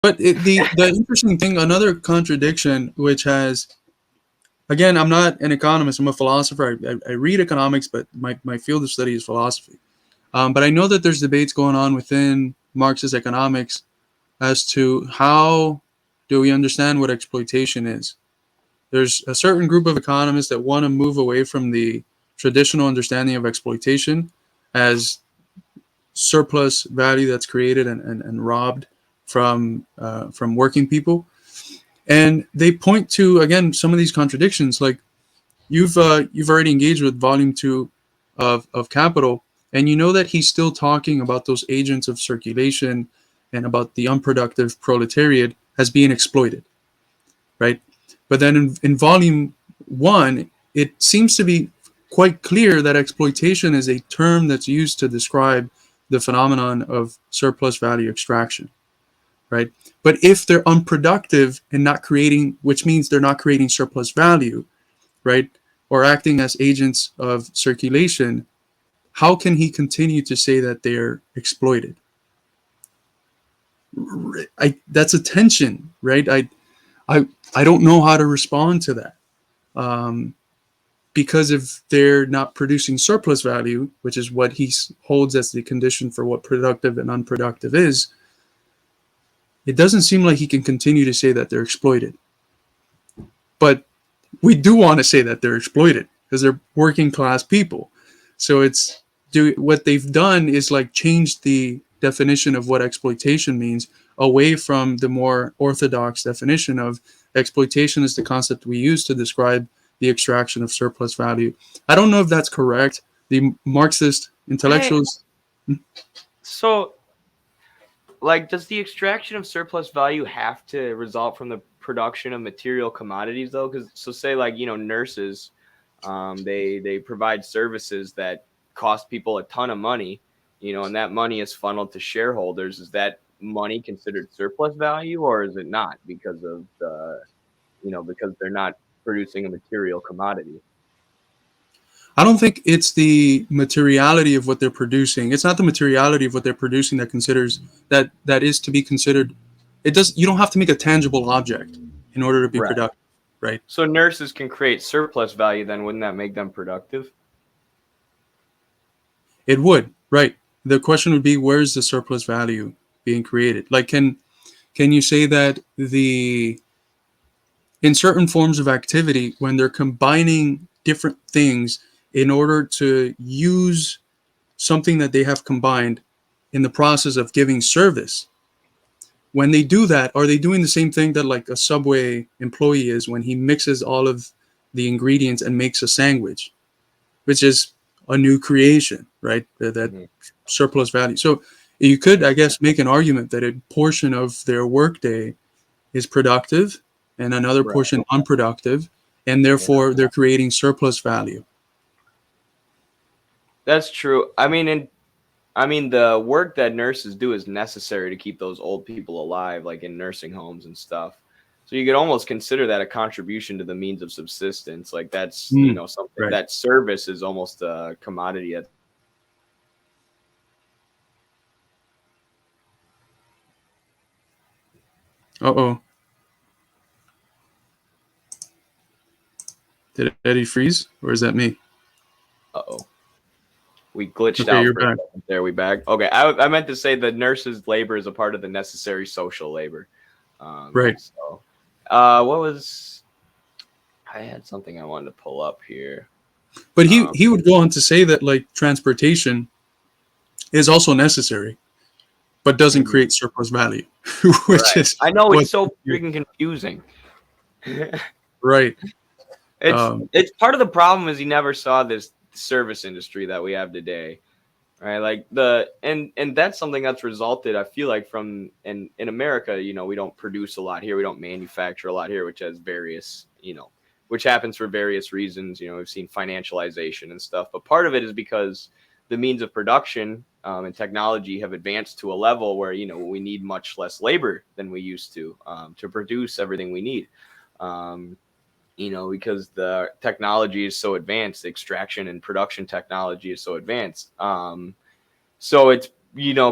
But the interesting thing, another contradiction, which has, again, I'm not an economist, I'm a philosopher. I read economics, but my field of study is philosophy. But I know that there's debates going on within Marxist economics as to how do we understand what exploitation is. There's a certain group of economists that want to move away from the traditional understanding of exploitation as surplus value that's created and robbed from working people. And they point to, again, some of these contradictions. Like you've already engaged with volume 2 of Capital, and you know that he's still talking about those agents of circulation and about the unproductive proletariat as being exploited, right? But then in volume 1, it seems to be quite clear that exploitation is a term that's used to describe the phenomenon of surplus value extraction, right? But if they're unproductive and not creating, which means they're not creating surplus value, right, or acting as agents of circulation, how can he continue to say that they're exploited? That's a tension, right? I don't know how to respond to that. Because if they're not producing surplus value, which is what he holds as the condition for what productive and unproductive is, it doesn't seem like he can continue to say that they're exploited. But we do want to say that they're exploited because they're working class people. So what they've done is like change the definition of what exploitation means away from the more orthodox definition of exploitation is the concept we use to describe the extraction of surplus value. I don't know if that's correct. The Marxist Hey, intellectuals. so like, does the extraction of surplus value have to result from the production of material commodities though? Because so say like nurses, they provide services that cost people a ton of money, and that money is funneled to shareholders. Is that money considered surplus value, or is it not because of because they're not producing a material commodity? I don't think it's the materiality of what they're producing. It's not the materiality of what they're producing that is to be considered. It does. You don't have to make a tangible object in order to be Right. productive, right? So nurses can create surplus value, then wouldn't that make them productive? It would, right? The question would be, where's the surplus value being created? Like, can you say that the in certain forms of activity, when they're combining different things in order to use something that they have combined in the process of giving service, when they do that, are they doing the same thing that like a Subway employee is when he mixes all of the ingredients and makes a sandwich, which is a new creation, right? That Mhm. surplus value. So you could, I guess, make an argument that a portion of their workday is productive and another Right. portion unproductive, and Yeah. therefore they're creating surplus value. That's true. I mean, the work that nurses do is necessary to keep those old people alive, like in nursing homes and stuff. So you could almost consider that a contribution to the means of subsistence. Like that's, Mm, something right. that service is almost a commodity. Uh-oh. Did Eddie freeze, or is that me? Uh-oh. We glitched Okay, out you're for a back. second there. We back. Okay. I meant to say the nurse's labor is a part of the necessary social labor. Right. So, what was, I had something I wanted to pull up here. But he Um, he would go on to say that like transportation is also necessary, but doesn't mhm. create surplus value, which Right. is I know what it's so freaking confusing. right. it's Um, it's part of the problem is he never saw this service industry that we have today. Right. Like and that's something that's resulted, I feel like, from in America, we don't produce a lot here. We don't manufacture a lot here, which has various, which happens for various reasons. We've seen financialization and stuff, but part of it is because the means of production and technology have advanced to a level where we need much less labor than we used to produce everything we need. Um, because the technology is so advanced, the extraction and production technology is so advanced. So it's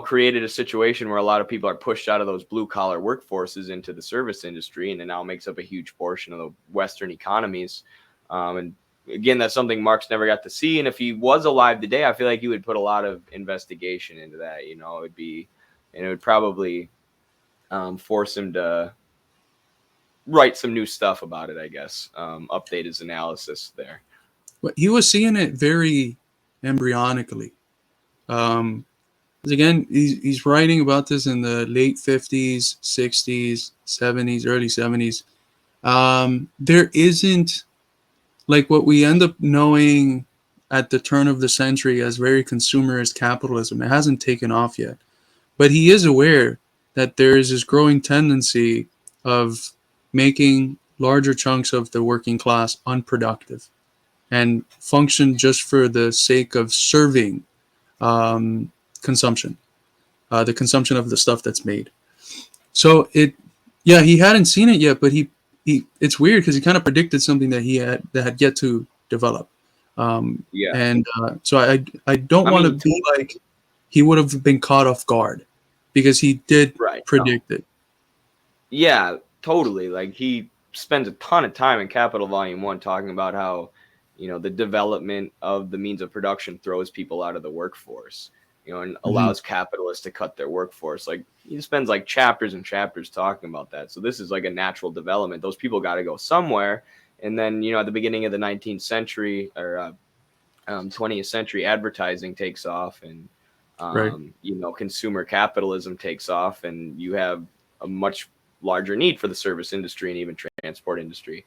created a situation where a lot of people are pushed out of those blue collar workforces into the service industry, and it now makes up a huge portion of the Western economies. And again, that's something Marx never got to see. And if he was alive today, I feel like he would put a lot of investigation into that. It would probably force him to write some new stuff about it, I guess, update his analysis there. But he was seeing it very embryonically. 'Cause again, he's writing about this in the late 50s, 60s, 70s, early 70s. There isn't like what we end up knowing at the turn of the century as very consumerist capitalism. It hasn't taken off yet. But he is aware that there is this growing tendency of making larger chunks of the working class unproductive and function just for the sake of serving consumption, the consumption of the stuff that's made. So yeah, he hadn't seen it yet, but it's weird because he kind of predicted something that had yet to develop. Yeah. And so I don't I want to mean, be like he would have been caught off guard because he did right. No. predict it. Yeah, totally. Like he spends a ton of time in Capital Volume 1 talking about how, the development of the means of production throws people out of the workforce, and allows capitalists to cut their workforce. Like he spends like chapters and chapters talking about that. So this is like a natural development. Those people got to go somewhere. And then, at the beginning of the 19th century or 20th century, advertising takes off, and Right. consumer capitalism takes off, and you have a much larger need for the service industry and even transport industry.